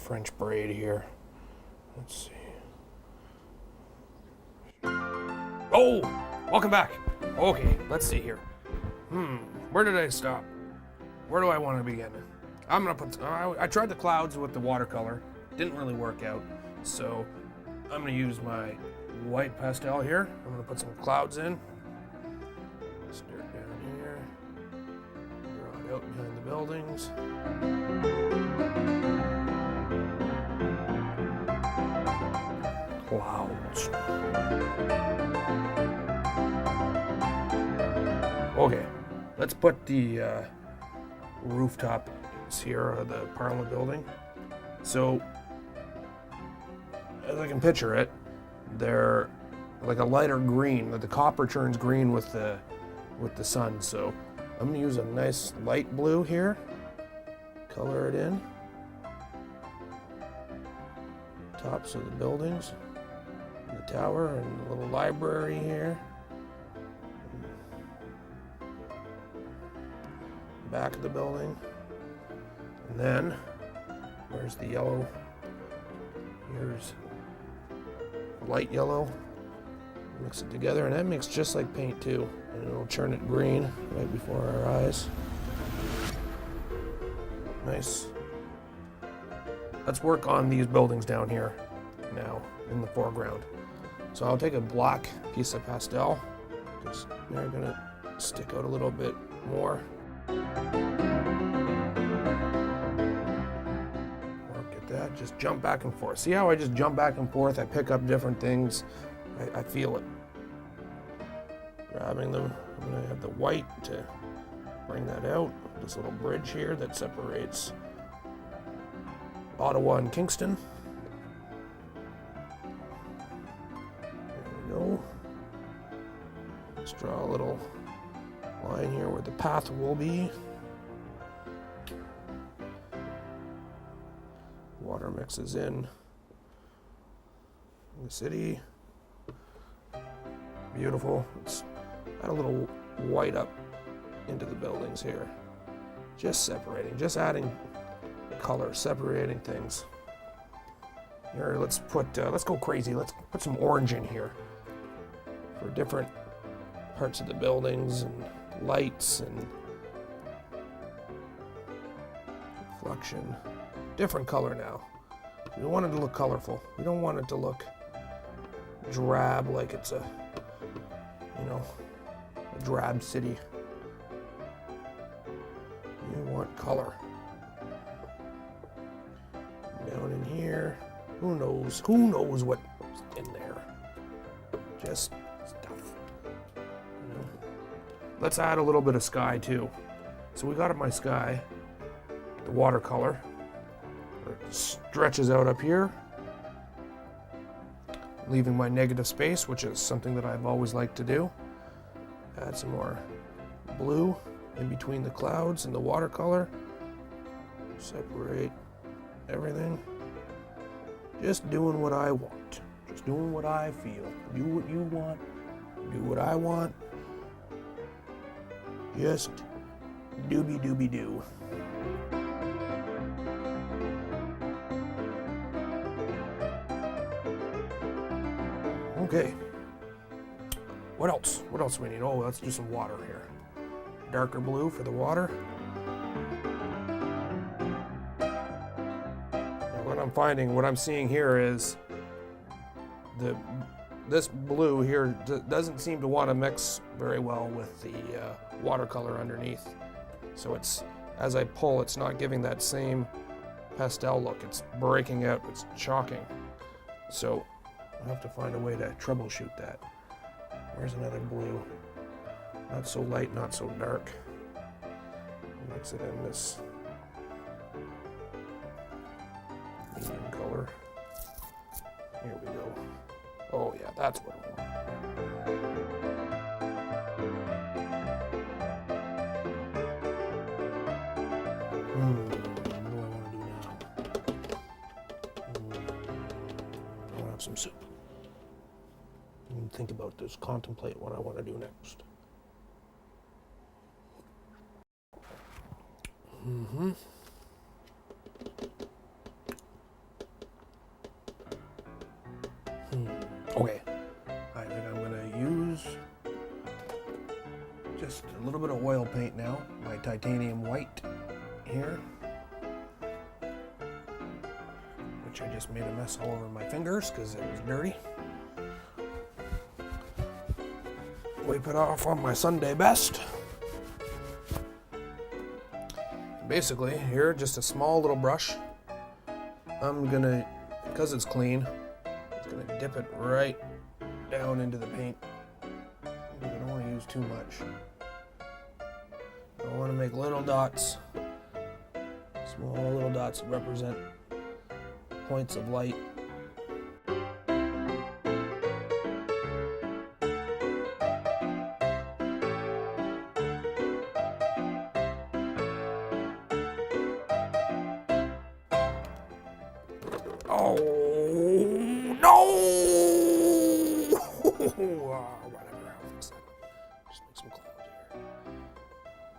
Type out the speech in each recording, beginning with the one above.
French braid here. Let's see. Oh, welcome back. Okay, let's see here. Where did I stop? Where do I want to begin? I'm gonna put. I tried the clouds with the watercolor. Didn't really work out. So I'm gonna use my white pastel here. I'm gonna put some clouds in. Start down here. Draw it out behind the buildings. Clouds. Okay, let's put the rooftop here of the Parliament building. So, as I can picture it, they're like a lighter green. The copper turns green with the sun. So, I'm gonna use a nice light blue here. Color it in. Tops of the buildings, the tower, and the little library here. Back of the building. And then, where's the yellow? Here's light yellow. Mix it together, and that makes just like paint too. And it'll turn it green right before our eyes. Nice. Let's work on these buildings down here now in the foreground. So I'll take a black piece of pastel, because they're gonna stick out a little bit more. Work at that, just jump back and forth. See how I just jump back and forth? I pick up different things. I feel it. Grabbing them, I'm gonna have the white to bring that out. This little bridge here that separates Ottawa and Kingston. There we go. Let's draw a little line here where the path will be. Water mixes in the city. Beautiful. Let's add a little white up into the buildings here. Just separating, just adding color, separating things. Here, let's go crazy. Let's put some orange in here for different parts of the buildings and lights and reflection. Different color now. We want it to look colorful. We don't want it to look drab like it's a drab city. You want color. Down in here, who knows what's in there. Just stuff. Let's add a little bit of sky too. So we got my sky, the watercolor. It stretches out up here, leaving my negative space, which is something that I've always liked to do. Add some more blue in between the clouds and the watercolor. Separate everything. Just doing what I want. Just doing what I feel. Do what you want. Do what I want. Just doobie doobie doo. Okay. What else? What else do we need? Oh, let's do some water here. Darker blue for the water. And what I'm seeing here is this blue here doesn't seem to want to mix very well with the watercolor underneath. So as I pull, it's not giving that same pastel look. It's breaking out. It's chalking. So I have to find a way to troubleshoot that. Where's another blue? Not so light, not so dark. Mix it in this medium color. Here we go. Oh yeah, that's what I want. What do I want to do now? I want to have some soup. Think about this, contemplate what I want to do next. Okay, I think I'm gonna use just a little bit of oil paint now, my titanium white here, which I just made a mess all over my fingers because it was dirty. Wipe it off on my Sunday best. Basically, here, just a small little brush. I'm gonna, because it's clean, it's gonna dip it right down into the paint. I don't want to use too much. I want to make little dots, small little dots that represent points of light. Oh, no! Whatever, I'll fix that. Just make some clouds here.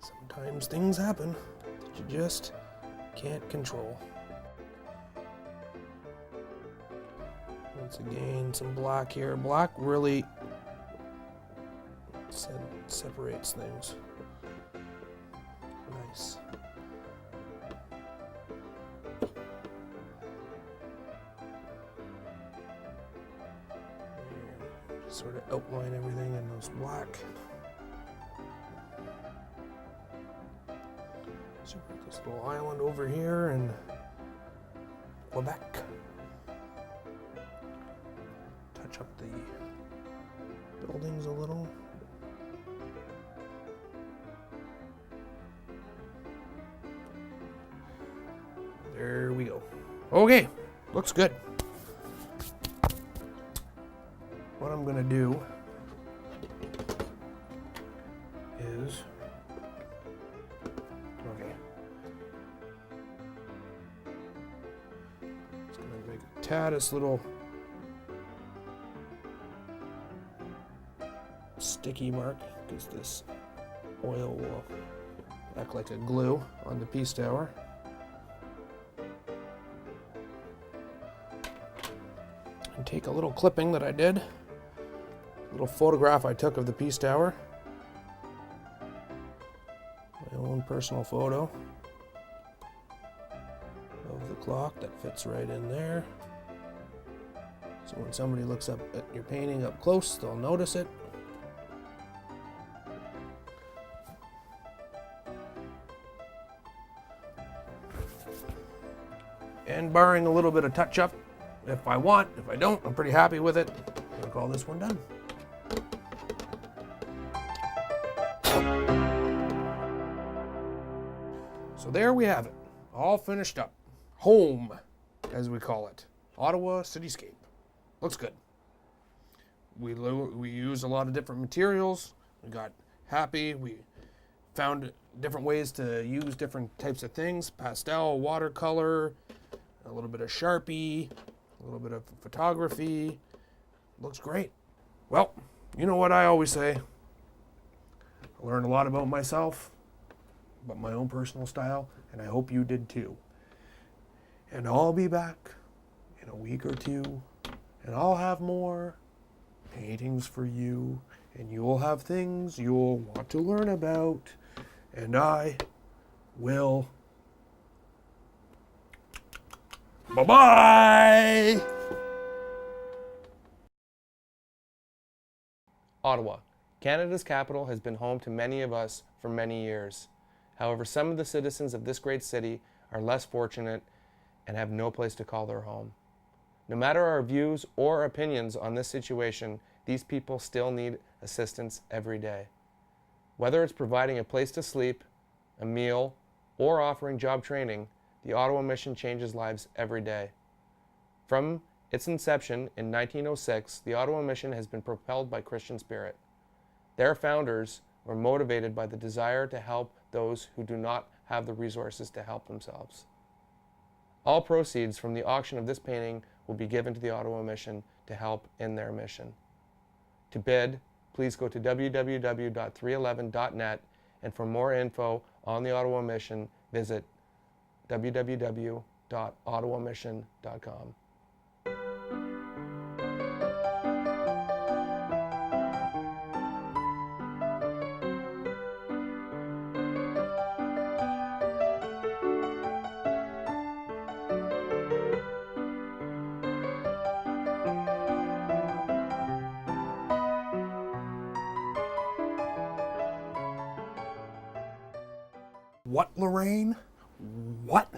Sometimes things happen that you just can't control. Once again, some black here. Black really separates things. Nice. Sort of outline everything in those black. So this little island over here in Quebec. Touch up the buildings a little. There we go. Okay, looks good. What I'm going to do is, it's going to make a tattest little sticky mark because this oil will act like a glue on the piece tower. And take a little clipping that I did. Little photograph I took of the Peace Tower. My own personal photo of the clock that fits right in there. So when somebody looks up at your painting up close, they'll notice it. And barring a little bit of touch-up, if I want, if I don't, I'm pretty happy with it. I'm gonna call this one done. So there we have it, all finished up. Home, as we call it. Ottawa Cityscape. Looks good. We used a lot of different materials. We got happy. We found different ways to use different types of things. Pastel, watercolor, a little bit of Sharpie, a little bit of photography. Looks great. Well, you know what I always say. I learned a lot about myself, about my own personal style, and I hope you did too. And I'll be back in a week or two, and I'll have more paintings for you, and you'll have things you'll want to learn about, and I will. Bye-bye! Ottawa, Canada's capital, has been home to many of us for many years. However, some of the citizens of this great city are less fortunate and have no place to call their home. No matter our views or opinions on this situation, these people still need assistance every day. Whether it's providing a place to sleep, a meal, or offering job training, the Ottawa Mission changes lives every day. From its inception in 1906, the Ottawa Mission has been propelled by Christian spirit. Their founders were motivated by the desire to help those who do not have the resources to help themselves. All proceeds from the auction of this painting will be given to the Ottawa Mission to help in their mission. To bid, please go to www.311.net, and for more info on the Ottawa Mission, visit www.ottawamission.com. What, Lorraine? What?